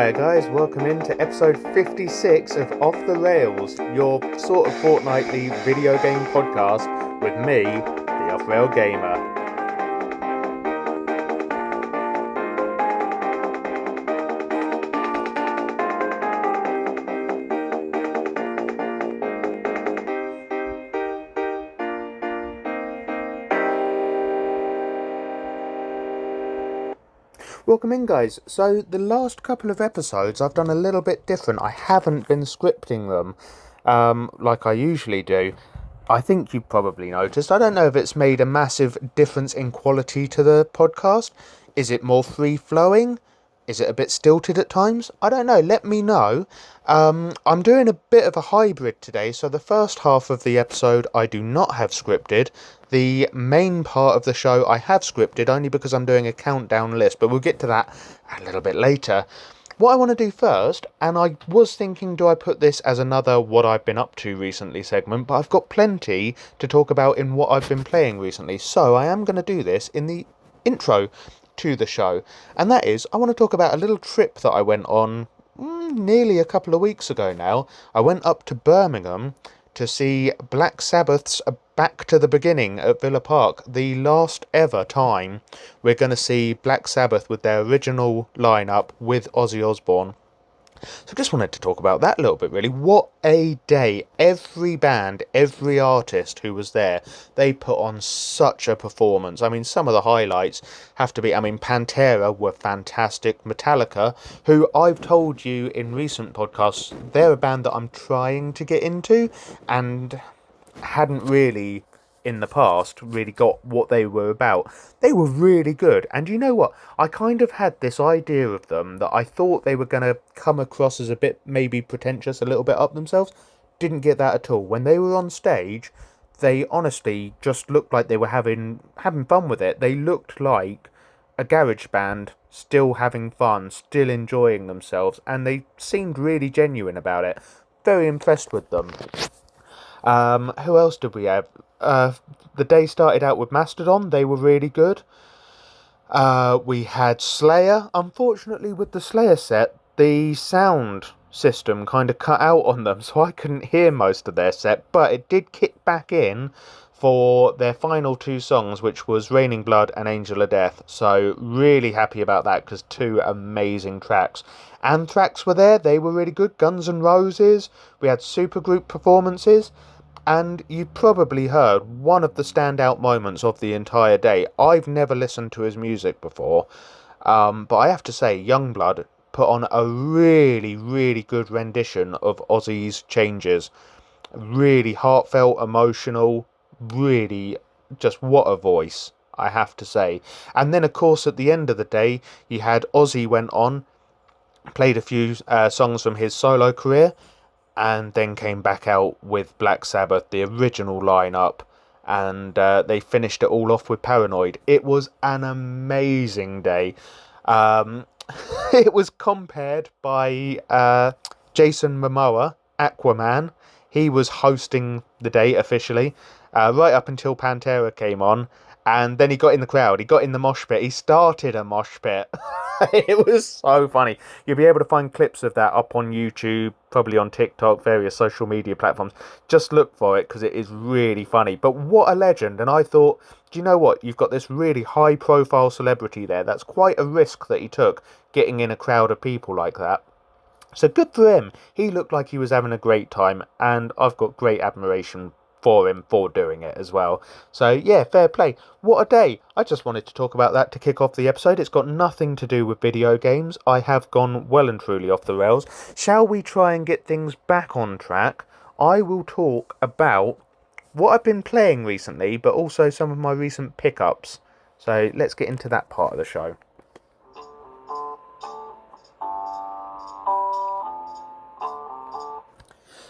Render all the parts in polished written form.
Hi guys, welcome into episode 56 of Off the Rails, your sort of fortnightly video game podcast with me, the offrailgamer. Welcome in guys. So the last couple of episodes I've done a little bit different. I haven't been scripting them like I usually do. I think you've probably noticed. I don't know if it's made a massive difference in quality to the podcast. Is it more free-flowing? Is it a bit stilted at times? I don't know. Let me know. I'm doing a bit of a hybrid today. So the first half of the episode I do not have scripted. The main part of the show I have scripted only because I'm doing a countdown list. But we'll get to that a little bit later. What I want to do first, and I was thinking, do I put this as another what I've been up to recently segment, but I've got plenty to talk about in what I've been playing recently. So I am going to do this in the intro to the show. And that is, I want to talk about a little trip that I went on nearly a couple of weeks ago now. I went up to Birmingham to see Black Sabbath's Back to the Beginning at Villa Park, the last ever time we're going to see Black Sabbath with their original lineup with Ozzy Osbourne. So I just wanted to talk about that a little bit really. What a day. Every band, every artist who was there, they put on such a performance. I mean, some of the highlights have to be, Pantera were fantastic. Metallica, who I've told you in recent podcasts, they're a band that I'm trying to get into and hadn't really in the past really got what they were about. They were really good, and you know what, I kind of had this idea of them that I thought they were going to come across as a bit maybe pretentious, a little bit up themselves. Didn't get that at all. When they were on stage, they honestly just looked like they were having fun with it. They looked like a garage band still having fun, still enjoying themselves, and they seemed really genuine about it. Very impressed with them. Who else did we have? The day started out with Mastodon. They were really good. We had Slayer. Unfortunately, with the Slayer set, the sound system kind of cut out on them, so I couldn't hear most of their set, but it did kick back in for their final two songs, which was Raining Blood and Angel of Death. So really happy about that, because two amazing tracks. Anthrax were there. They were really good. Guns N' Roses. We had supergroup performances. And you probably heard one of the standout moments of the entire day. I've never listened to his music before, but I have to say, Youngblood put on a really, really good rendition of Ozzy's Changes. Really heartfelt, emotional, really just what a voice, I have to say. And then, of course, at the end of the day, you had Ozzy went on, played a few songs from his solo career, and then came back out with Black Sabbath, the original lineup, and they finished it all off with Paranoid. It was an amazing day. It was compared by Jason Momoa, Aquaman. He was hosting the day officially, right up until Pantera came on. And then he got in the crowd. He got in the mosh pit. He started a mosh pit. It was so funny. You'll be able to find clips of that up on YouTube, probably on TikTok, various social media platforms. Just look for it, because it is really funny. But what a legend. And I thought, do you know what? You've got this really high-profile celebrity there. That's quite a risk that he took, getting in a crowd of people like that. So good for him. He looked like he was having a great time. And I've got great admiration for him for doing it as well. So yeah, fair play. What a day. I just wanted to talk about that to kick off the episode. It's got nothing to do with video games. I have gone well and truly off the rails. Shall we try and get things back on track? I will talk about what I've been playing recently, but also some of my recent pickups. So let's get into that part of the show.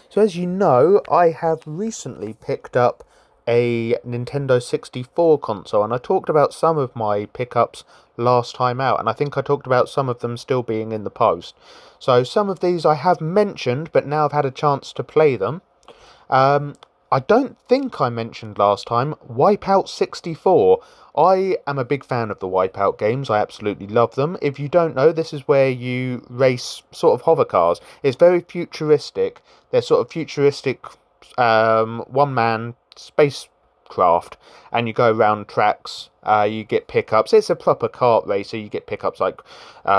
So as you know, I have recently picked up a Nintendo 64 console, and I talked about some of my pickups last time out, and I think I talked about some of them still being in the post. So some of these I have mentioned, but now I've had a chance to play them. I don't think I mentioned last time Wipeout 64. I am a big fan of the Wipeout games. I absolutely love them. If you don't know, this is where you race sort of hover cars. It's very futuristic. They're sort of futuristic one-man spacecraft, and you go around tracks. You get pickups. It's a proper kart racer. You get pickups like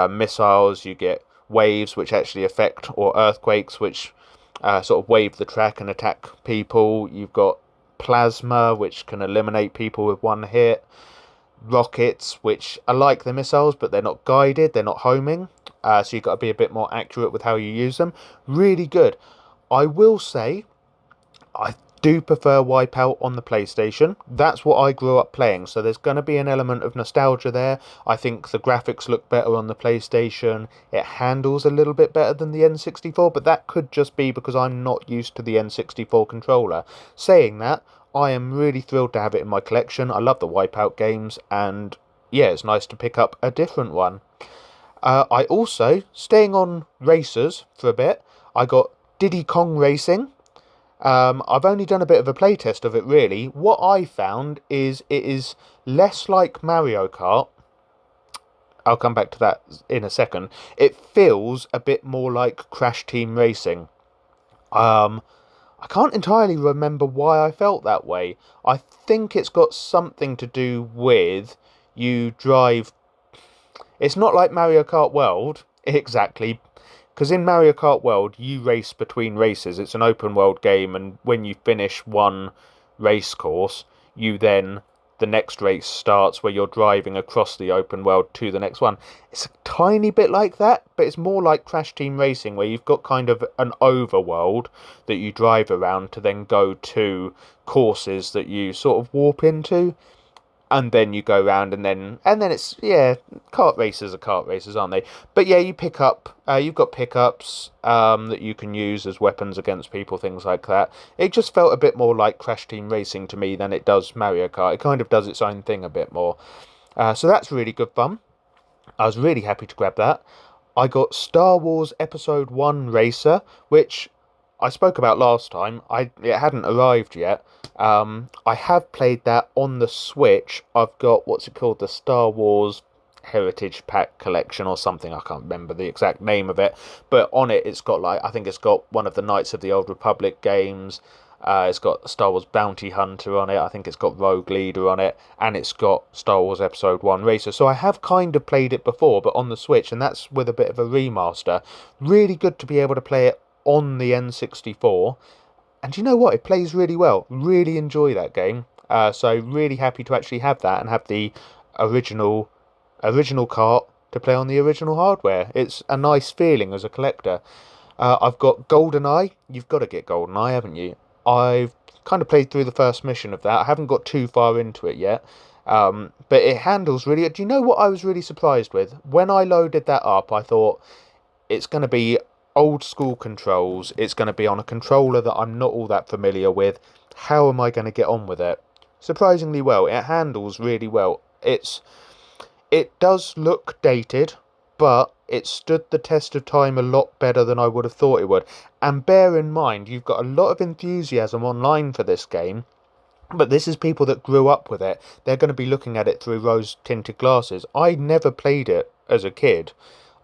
missiles. You get waves, which actually affect, or earthquakes, which sort of wave the track and attack people. You've got plasma, which can eliminate people with one hit. Rockets, which are like the missiles, but they're not guided, they're not homing. So you've got to be a bit more accurate with how you use them. Really good. I will say, I do prefer Wipeout on the PlayStation. That's what I grew up playing, so there's going to be an element of nostalgia there. I think the graphics look better on the PlayStation. It handles a little bit better than the N64, but that could just be because I'm not used to the N64 controller. Saying that, I am really thrilled to have it in my collection. I love the Wipeout games, and yeah, it's nice to pick up a different one. I also, staying on racers for a bit, I got Diddy Kong Racing. I've only done a bit of a playtest of it, really. What I found is it is less like Mario Kart. I'll come back to that in a second. It feels a bit more like Crash Team Racing. I can't entirely remember why I felt that way. I think it's got something to do with you drive. It's not like Mario Kart World, exactly, because in Mario Kart World, you race between races. It's an open world game, and when you finish one race course, the next race starts where you're driving across the open world to the next one. It's a tiny bit like that, but it's more like Crash Team Racing, where you've got kind of an overworld that you drive around to then go to courses that you sort of warp into, and then you go around, and then it's, yeah, kart racers are kart racers, aren't they? But yeah, you've got pickups that you can use as weapons against people, things like that. It just felt a bit more like Crash Team Racing to me than it does Mario Kart. It kind of does its own thing a bit more. So that's really good fun. I was really happy to grab that. I got Star Wars Episode 1 Racer, which I spoke about last time. It hadn't arrived yet. I have played that on the Switch. I've got, what's it called, the Star Wars Heritage Pack Collection or something. I can't remember the exact name of it. But on it, it's got, like, I think it's got one of the Knights of the Old Republic games. It's got Star Wars Bounty Hunter on it. I think it's got Rogue Leader on it. And it's got Star Wars Episode 1 Racer. So I have kind of played it before, but on the Switch. And that's with a bit of a remaster. Really good to be able to play it on the N64. And you know what? It plays really well. Really enjoy that game. So really happy to actually have that and have the original cart to play on the original hardware. It's a nice feeling as a collector. I've got GoldenEye. You've got to get GoldenEye, haven't you? I've kind of played through the first mission of that. I haven't got too far into it yet. But it handles really... Do you know what I was really surprised with? When I loaded that up, I thought it's going to be old school controls. It's going to be on a controller that I'm not all that familiar with. How am I going to get on with it? Surprisingly well. It handles really well. It does look dated, but it stood the test of time a lot better than I would have thought it would. And bear in mind, you've got a lot of enthusiasm online for this game, but this is people that grew up with it. They're going to be looking at it through rose-tinted glasses. I never played it as a kid.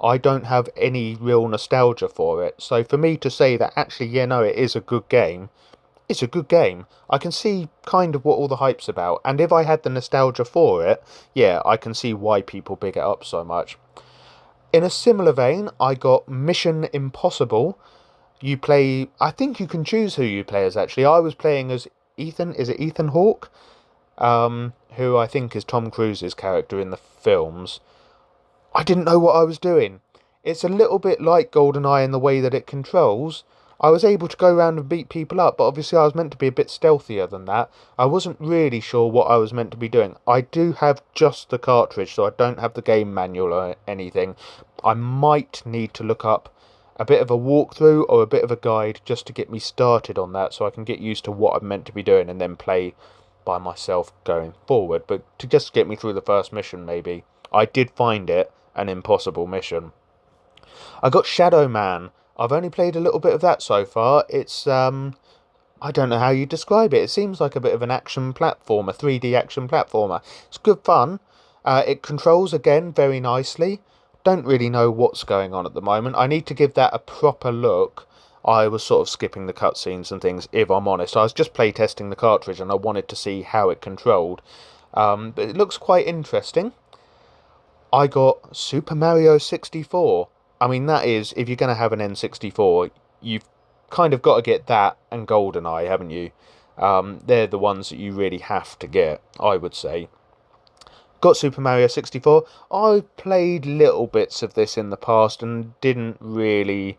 I don't have any real nostalgia for it. So for me to say that actually, yeah, no, it is a good game, it's a good game. I can see kind of what all the hype's about. And if I had the nostalgia for it, yeah, I can see why people big it up so much. In a similar vein, I got Mission Impossible. You play... I think you can choose who you play as, actually. I was playing as Ethan. Is it Ethan Hawke? Who I think is Tom Cruise's character in the films. I didn't know what I was doing. It's a little bit like GoldenEye in the way that it controls. I was able to go around and beat people up, but obviously I was meant to be a bit stealthier than that. I wasn't really sure what I was meant to be doing. I do have just the cartridge, so I don't have the game manual or anything. I might need to look up a bit of a walkthrough or a bit of a guide just to get me started on that, so I can get used to what I'm meant to be doing and then play by myself going forward. But to just get me through the first mission, maybe. I did find it an impossible mission. I got Shadow Man. I've only played a little bit of that so far. It's I don't know how you describe it. It seems like a bit of an action platformer, 3D action platformer. It's good fun. It controls again very nicely. Don't really know what's going on at the moment. I need to give that a proper look. I was sort of skipping the cutscenes and things, if I'm honest. I was just playtesting the cartridge and I wanted to see how it controlled. But it looks quite interesting. I got Super Mario 64. I mean, that is, if you're going to have an N64, you've kind of got to get that and GoldenEye, haven't you? They're the ones that you really have to get, I would say. Got Super Mario 64. I played little bits of this in the past and didn't really.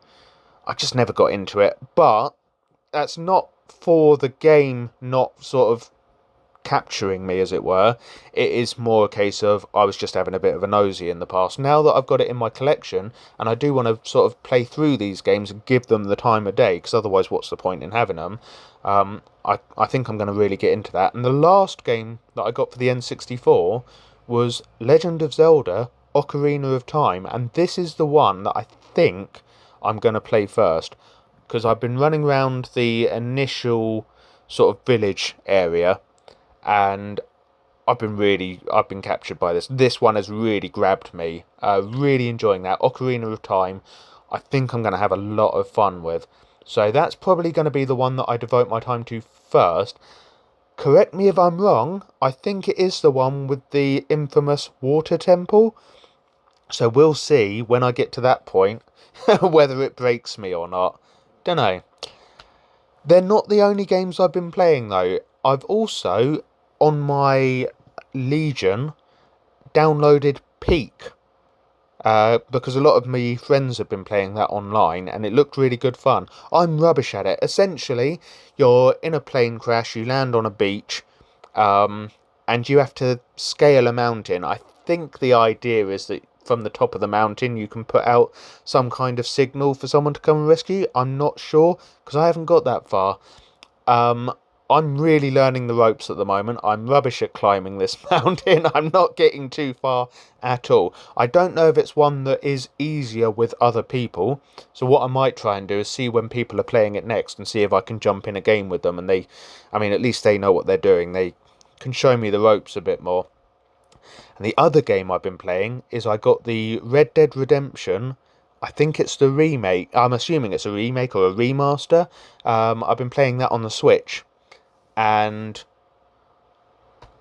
I just never got into it. But that's not for the game not sort of capturing me, as it were. It is more a case of I was just having a bit of a nosy in the past. Now that I've got it in my collection, and I do want to sort of play through these games and give them the time of day, because otherwise what's the point in having them? I think I'm going to really get into that. And the last game that I got for the N64 was Legend of Zelda Ocarina of Time, and this is the one that I think I'm going to play first, because I've been running around the initial sort of village area, and I've been captured by this. This one has really grabbed me. Really enjoying that. Ocarina of Time, I think I'm going to have a lot of fun with. So that's probably going to be the one that I devote my time to first. Correct me if I'm wrong, I think it is the one with the infamous water temple. So we'll see when I get to that point whether it breaks me or not. Dunno. They're not the only games I've been playing though. I've also, on my Legion, downloaded Peak. Because a lot of my friends have been playing that online and it looked really good fun. I'm rubbish at it. Essentially, you're in a plane crash, you land on a beach, and you have to scale a mountain. I think the idea is that from the top of the mountain you can put out some kind of signal for someone to come and rescue you. I'm not sure, because I haven't got that far. I'm really learning the ropes at the moment. I'm rubbish at climbing this mountain. I'm not getting too far at all. I don't know if it's one that is easier with other people. So what I might try and do is see when people are playing it next and see if I can jump in a game with them. And at least they know what they're doing. They can show me the ropes a bit more. And the other game I've been playing is I got the Red Dead Redemption. I think it's the remake. I'm assuming it's a remake or a remaster. I've been playing that on the Switch. And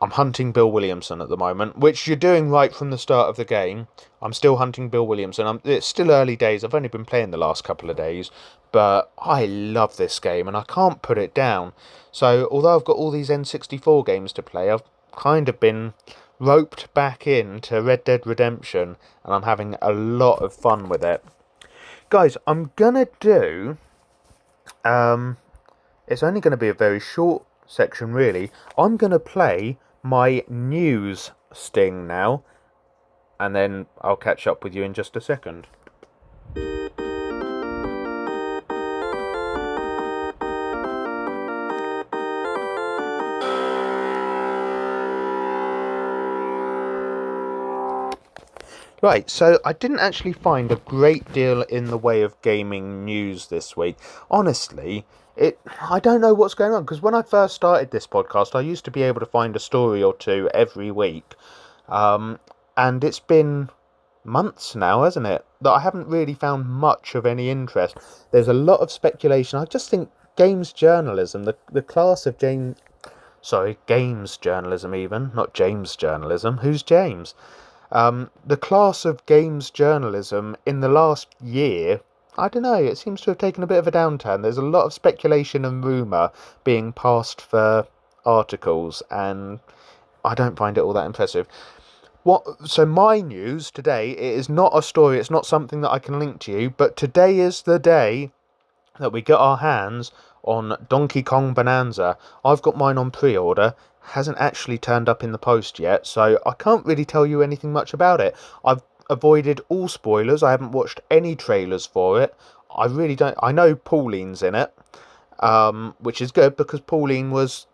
I'm hunting Bill Williamson at the moment, which you're doing right from the start of the game. I'm still hunting Bill Williamson. It's still early days. I've only been playing the last couple of days, but I love this game and I can't put it down. So although I've got all these N64 games to play, I've kind of been roped back into Red Dead Redemption and I'm having a lot of fun with it. Guys, I'm gonna do... it's only going to be a very short section really. I'm going to play my news sting now, and then I'll catch up with you in just a second. Right, so I didn't actually find a great deal in the way of gaming news this week. Honestly, I don't know what's going on, because when I first started this podcast, I used to be able to find a story or two every week. And it's been months now, hasn't it, that I haven't really found much of any interest. There's a lot of speculation. I just think games journalism, the class of games journalism even, not James journalism. Who's James? The class of games journalism in the last year, I don't know, it seems to have taken a bit of a downturn. There's a lot of speculation and rumour being passed for articles, and I don't find it all that impressive. So my news today, it is not a story, it's not something that I can link to you, but today is the day that we get our hands on Donkey Kong Bonanza. I've got mine on pre-order. Hasn't actually turned up in the post yet, so I can't really tell you anything much about it. I've avoided all spoilers. I haven't watched any trailers for it. I really don't. I know Pauline's in it, which is good because Pauline was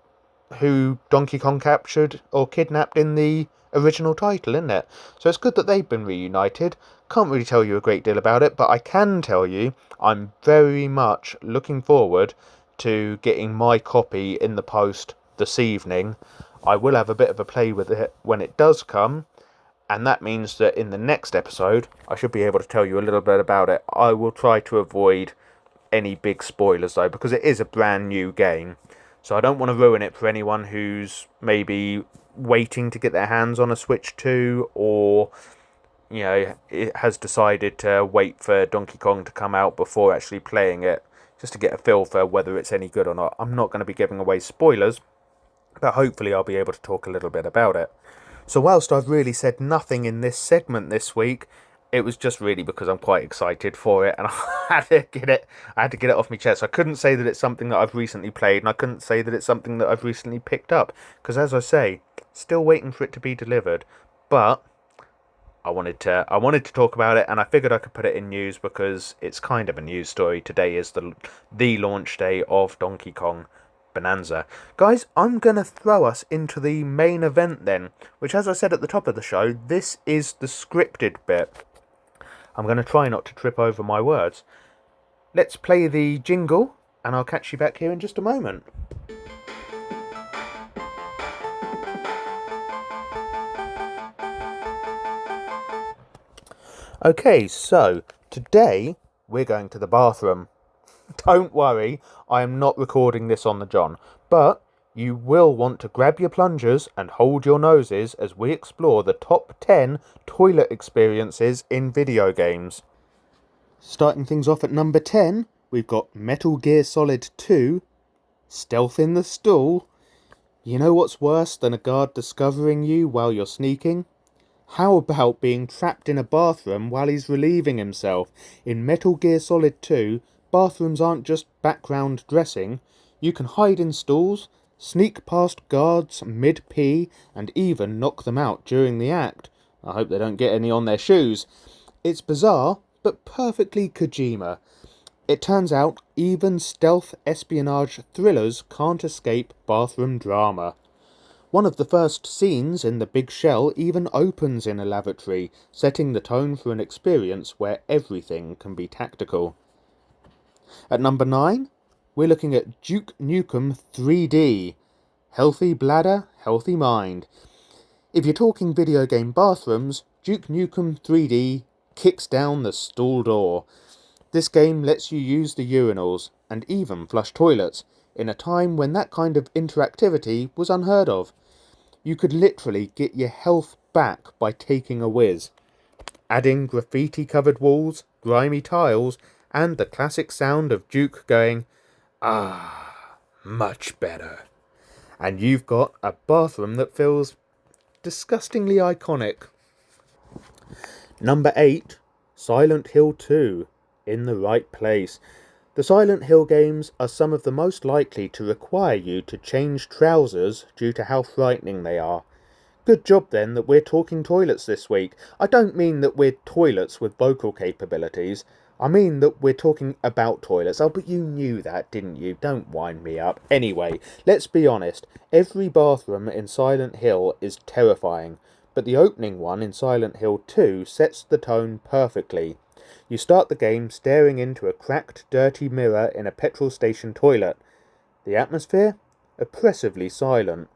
who Donkey Kong captured or kidnapped in the original title, isn't it? So it's good that they've been reunited. Can't really tell you a great deal about it, but I can tell you I'm very much looking forward to getting my copy in the post this evening. I will have a bit of a play with it when it does come, and that means that in the next episode I should be able to tell you a little bit about it. I will try to avoid any big spoilers though, because it is a brand new game, so I don't want to ruin it for anyone who's maybe waiting to get their hands on a Switch 2, or it has decided to wait for Donkey Kong to come out before actually playing it, just to get a feel for whether it's any good or not. I'm not going to be giving away spoilers, but hopefully I'll be able to talk a little bit about it. So whilst I've really said nothing in this segment this week, it was just really because I'm quite excited for it, and I had to get it off my chest. I couldn't say that it's something that I've recently played, and I couldn't say that it's something that I've recently picked up, because as I say, still waiting for it to be delivered. But I wanted to talk about it, and I figured I could put it in news because it's kind of a news story. Today is the launch day of Donkey Kong Bonanza. Guys, I'm going to throw us into the main event then, which, as I said at the top of the show, this is the scripted bit. I'm going to try not to trip over my words. Let's play the jingle, and I'll catch you back here in just a moment. Okay, so today we're going to the bathroom. Don't worry, I am not recording this on the John, but you will want to grab your plungers and hold your noses as we explore the top 10 toilet experiences in video games. Starting things off at number 10, we've got Metal Gear Solid 2, Stealth in the Stool. You know what's worse than a guard discovering you while you're sneaking? How about being trapped in a bathroom while he's relieving himself? In Metal Gear Solid 2, bathrooms aren't just background dressing. You can hide in stalls, sneak past guards mid-pee, and even knock them out during the act. I hope they don't get any on their shoes. It's bizarre, but perfectly Kojima. It turns out even stealth espionage thrillers can't escape bathroom drama. One of the first scenes in The Big Shell even opens in a lavatory, setting the tone for an experience where everything can be tactical. At number 9, we're looking at Duke Nukem 3D. Healthy bladder, healthy mind. If you're talking video game bathrooms, Duke Nukem 3D kicks down the stall door. This game lets you use the urinals, and even flush toilets, in a time when that kind of interactivity was unheard of. You could literally get your health back by taking a whiz. Adding graffiti-covered walls, grimy tiles, and the classic sound of Duke going, "Ah, much better." And you've got a bathroom that feels disgustingly iconic. Number 8, Silent Hill 2, In the Right Place. The Silent Hill games are some of the most likely to require you to change trousers due to how frightening they are. Good job then that we're talking toilets this week. I don't mean that we're toilets with vocal capabilities. I mean that we're talking about toilets. Oh, but you knew that, didn't you? Don't wind me up. Anyway, let's be honest. Every bathroom in Silent Hill is terrifying, but the opening one in Silent Hill 2 sets the tone perfectly. You start the game staring into a cracked, dirty mirror in a petrol station toilet. The atmosphere? Oppressively silent.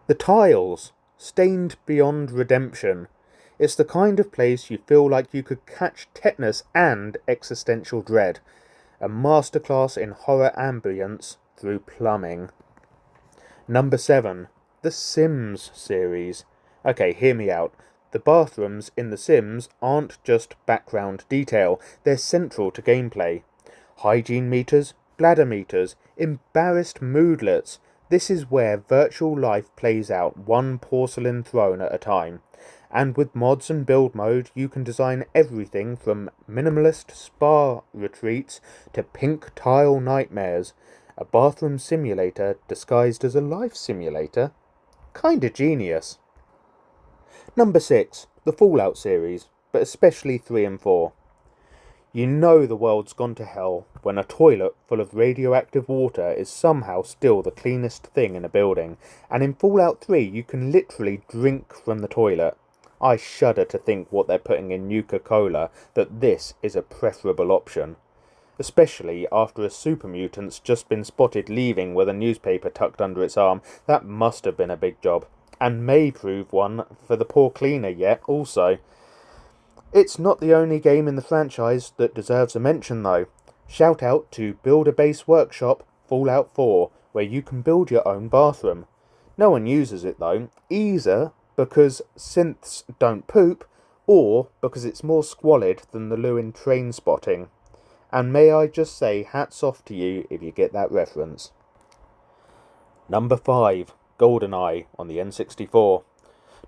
The tiles? Stained beyond redemption. It's the kind of place you feel like you could catch tetanus and existential dread. A masterclass in horror ambience through plumbing. Number 7. The Sims series. Okay, hear me out. The bathrooms in The Sims aren't just background detail, they're central to gameplay. Hygiene meters, bladder meters, embarrassed moodlets. This is where virtual life plays out, one porcelain throne at a time. And with mods and build mode, you can design everything from minimalist spa retreats to pink tile nightmares. A bathroom simulator disguised as a life simulator? Kinda genius. Number 6, the Fallout series, but especially 3 and 4. You know the world's gone to hell when a toilet full of radioactive water is somehow still the cleanest thing in a building, and in Fallout 3 you can literally drink from the toilet. I shudder to think what they're putting in Nuka-Cola, that this is a preferable option. especially after a super mutant's just been spotted leaving with a newspaper tucked under its arm. That must have been a big job, and may prove one for the poor cleaner yet also. It's not the only game in the franchise that deserves a mention though. Shout out to Build a Base Workshop Fallout 4, where you can build your own bathroom. No one uses it though, either because synths don't poop, or because it's more squalid than the Lewin train spotting. And may I just say, hats off to you if you get that reference. Number 5, GoldenEye on the N64.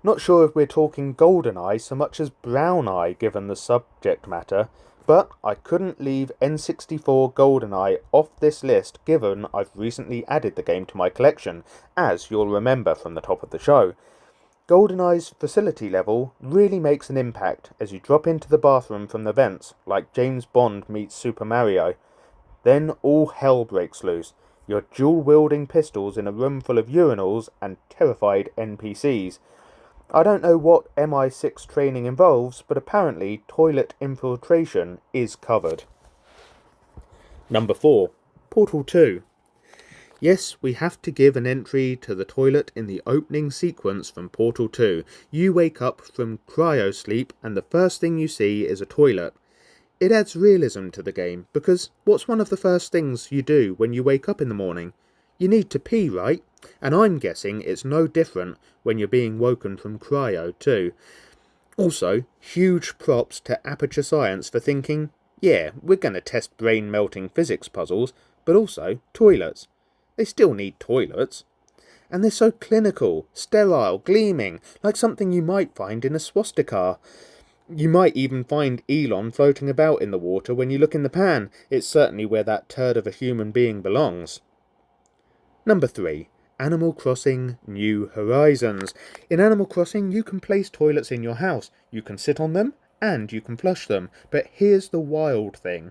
Not sure if we're talking GoldenEye so much as Brown Eye given the subject matter, but I couldn't leave N64 GoldenEye off this list given I've recently added the game to my collection, as you'll remember from the top of the show. GoldenEye's facility level really makes an impact as you drop into the bathroom from the vents, like James Bond meets Super Mario. Then all hell breaks loose. You're dual-wielding pistols in a room full of urinals and terrified NPCs. I don't know what MI6 training involves, but apparently toilet infiltration is covered. Number 4, Portal 2. Yes, we have to give an entry to the toilet in the opening sequence from Portal 2. You wake up from cryo-sleep and the first thing you see is a toilet. It adds realism to the game, because what's one of the first things you do when you wake up in the morning? You need to pee, right? And I'm guessing it's no different when you're being woken from cryo too. Also, huge props to Aperture Science for thinking, yeah, we're going to test brain-melting physics puzzles, but also toilets. They still need toilets. And they're so clinical, sterile, gleaming, like something you might find in a swastika. You might even find Elon floating about in the water when you look in the pan. It's certainly where that turd of a human being belongs. Number 3. Animal Crossing New Horizons. In Animal Crossing, you can place toilets in your house. You can sit on them, and you can flush them. But here's the wild thing.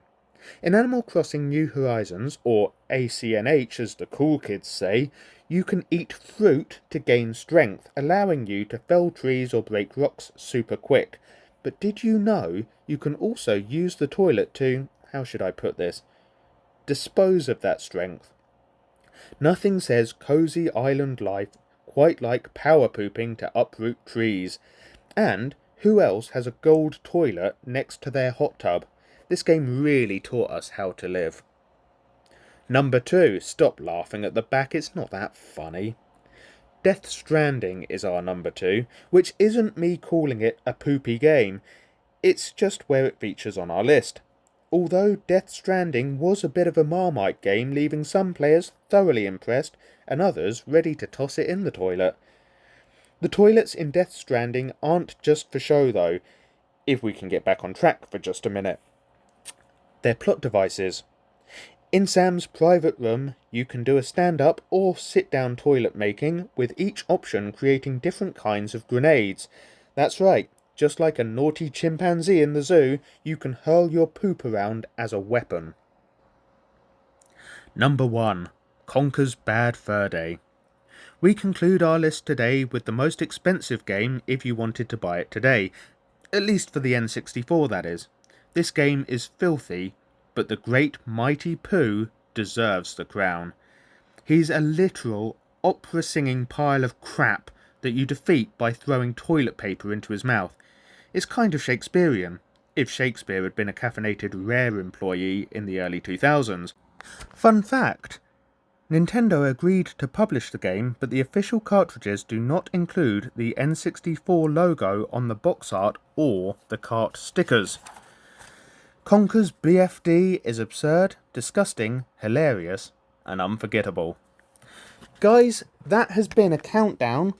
In Animal Crossing New Horizons, or ACNH as the cool kids say, you can eat fruit to gain strength, allowing you to fell trees or break rocks super quick. But did you know you can also use the toilet to, how should I put this, dispose of that strength? Nothing says cozy island life quite like power pooping to uproot trees. And who else has a gold toilet next to their hot tub? This game really taught us how to live. Number 2. Stop laughing at the back, it's not that funny. Death Stranding is our number 2, which isn't me calling it a poopy game. It's just where it features on our list. Although Death Stranding was a bit of a Marmite game, leaving some players thoroughly impressed and others ready to toss it in the toilet. The toilets in Death Stranding aren't just for show though, if we can get back on track for just a minute. They're plot devices. In Sam's private room, you can do a stand-up or sit-down toilet making, with each option creating different kinds of grenades. That's right. Just like a naughty chimpanzee in the zoo, you can hurl your poop around as a weapon. Number 1. Conker's Bad Fur Day. We conclude our list today with the most expensive game if you wanted to buy it today. At least for the N64, that is. This game is filthy, but the great mighty Pooh deserves the crown. He's a literal opera-singing pile of crap that you defeat by throwing toilet paper into his mouth. It's kind of Shakespearean, if Shakespeare had been a caffeinated Rare employee in the early 2000s. Fun fact, Nintendo agreed to publish the game, but the official cartridges do not include the N64 logo on the box art or the cart stickers. Conker's BFD is absurd, disgusting, hilarious, and unforgettable. Guys, that has been a countdown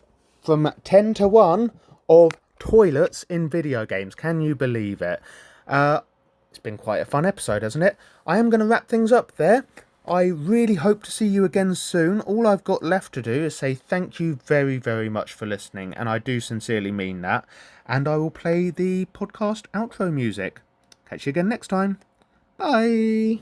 from 10 to 1 of toilets in video games. Can you believe it? It's been quite a fun episode, hasn't it? I am going to wrap things up there. I really hope to see you again soon. All I've got left to do is say thank you very, very much for listening, and I do sincerely mean that. And I will play the podcast outro music. Catch you again next time. Bye!